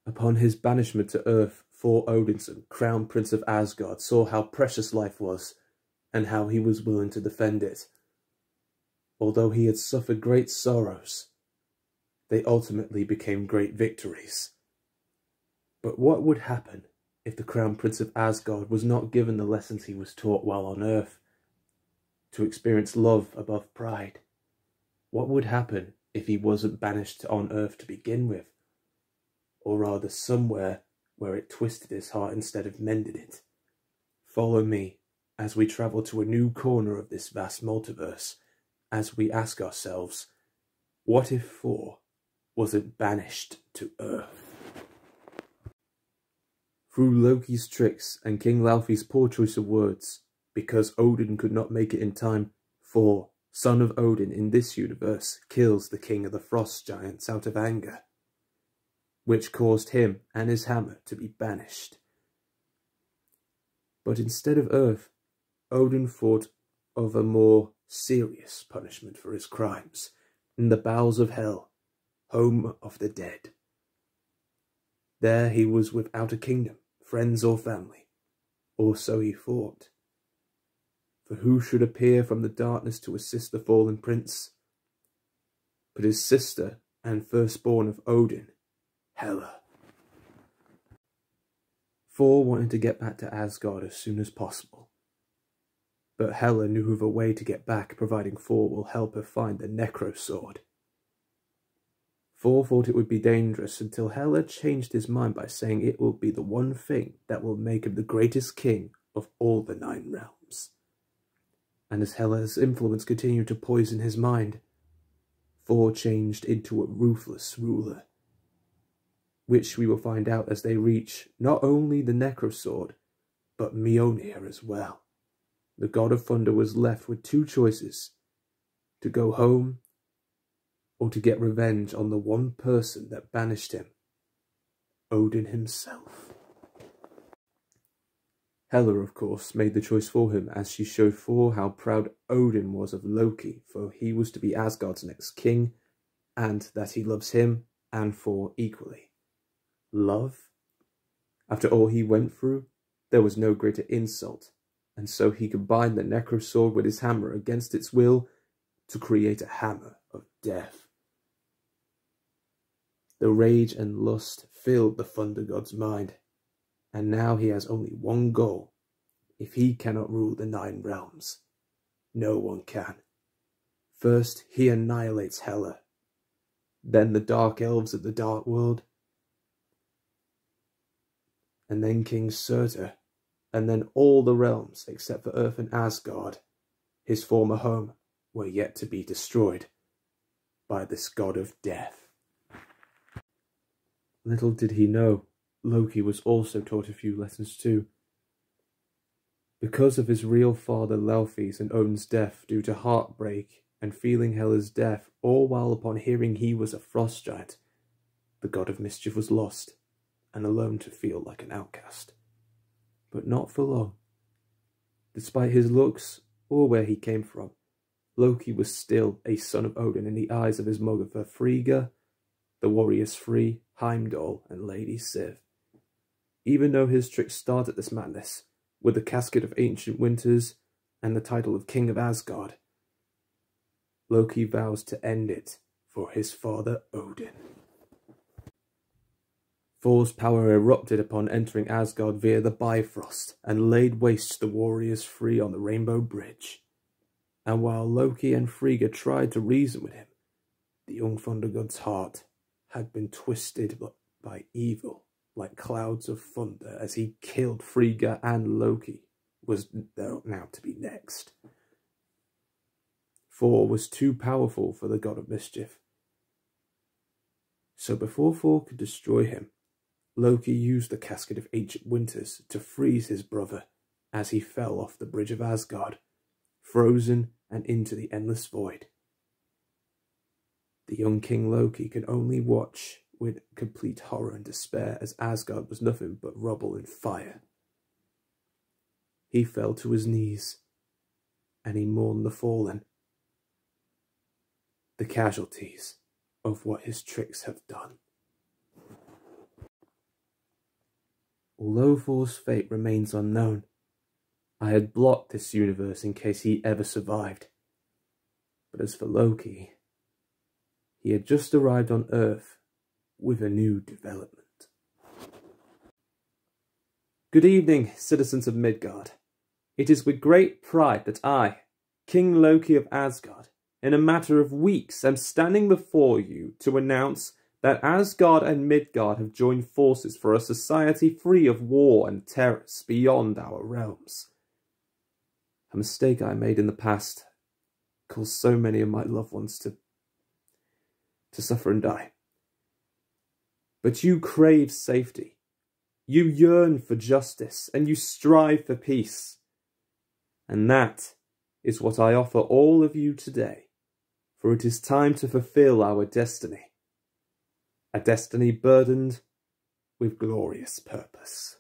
Upon his banishment to Earth, Thor Odinson, Crown Prince of Asgard, saw how precious life was, and how he was willing to defend it. Although he had suffered great sorrows, they ultimately became great victories. But what would happen if the Crown Prince of Asgard was not given the lessons he was taught while on Earth, to experience love above pride? What would happen if he wasn't banished on Earth to begin with? Or rather somewhere where it twisted his heart instead of mended it? Follow me as we travel to a new corner of this vast multiverse, as we ask ourselves, what if Thor wasn't banished to Earth? Through Loki's tricks and King Laufey's poor choice of words, because Odin could not make it in time, Thor, son of Odin in this universe, kills the king of the frost giants out of anger, which caused him and his hammer to be banished. But instead of Earth, Odin thought of a more serious punishment for his crimes, in the bowels of hell, home of the dead. There he was without a kingdom, friends or family, or so he thought. For who should appear from the darkness to assist the fallen prince but his sister and firstborn of Odin, Hela? Thor wanted to get back to Asgard as soon as possible, but Hela knew of a way to get back, providing Thor will help her find the Necro Sword. Thor thought it would be dangerous until Hela changed his mind by saying it will be the one thing that will make him the greatest king of all the 9 realms. And as Hela's influence continued to poison his mind, Thor changed into a ruthless ruler, which we will find out as they reach not only the Necro Sword, but Mjolnir as well. The god of thunder was left with 2 choices: to go home or to get revenge on the one person that banished him, Odin himself. Hela, of course, made the choice for him, as she showed Thor how proud Odin was of Loki, for he was to be Asgard's next king, and that he loves him and Thor equally. Love? After all he went through, there was no greater insult, and so he combined the Necro Sword with his hammer against its will to create a hammer of death. The rage and lust filled the Thunder God's mind, and now he has only one goal. If he cannot rule the 9 realms, no one can. First, he annihilates Hela, then the Dark Elves of the Dark World, and then King Surtur, and then all the realms except for Earth and Asgard, his former home, were yet to be destroyed by this god of death. Little did he know, Loki was also taught a few lessons too. Because of his real father Laufey's and Odin's death due to heartbreak and feeling Hela's death, all while upon hearing he was a frost giant, the god of mischief was lost and alone to feel like an outcast. But not for long. Despite his looks or where he came from, Loki was still a son of Odin in the eyes of his mother Frigga, the warriors Frey, Heimdall, and Lady Sif. Even though his tricks started this madness, with the casket of ancient winters and the title of King of Asgard, Loki vows to end it for his father Odin. Thor's power erupted upon entering Asgard via the Bifrost and laid waste the warriors Frey on the Rainbow Bridge. And while Loki and Frigga tried to reason with him, the young Thunder God's heart had been twisted by evil like clouds of thunder as he killed Frigga, and Loki was now to be next. Thor was too powerful for the god of mischief. So before Thor could destroy him, Loki used the casket of ancient winters to freeze his brother as he fell off the bridge of Asgard, frozen and into the endless void. The young King Loki could only watch with complete horror and despair as Asgard was nothing but rubble and fire. He fell to his knees, and he mourned the fallen, the casualties of what his tricks have done. Although Thor's fate remains unknown, I had blocked this universe in case he ever survived. But as for Loki, he had just arrived on Earth with a new development. Good evening, citizens of Midgard. It is with great pride that I, King Loki of Asgard, in a matter of weeks am standing before you to announce that Asgard and Midgard have joined forces for a society free of war and terrors beyond our realms. A mistake I made in the past caused so many of my loved ones to suffer and die. But you crave safety, you yearn for justice, and you strive for peace. And that is what I offer all of you today, for it is time to fulfill our destiny. A destiny burdened with glorious purpose.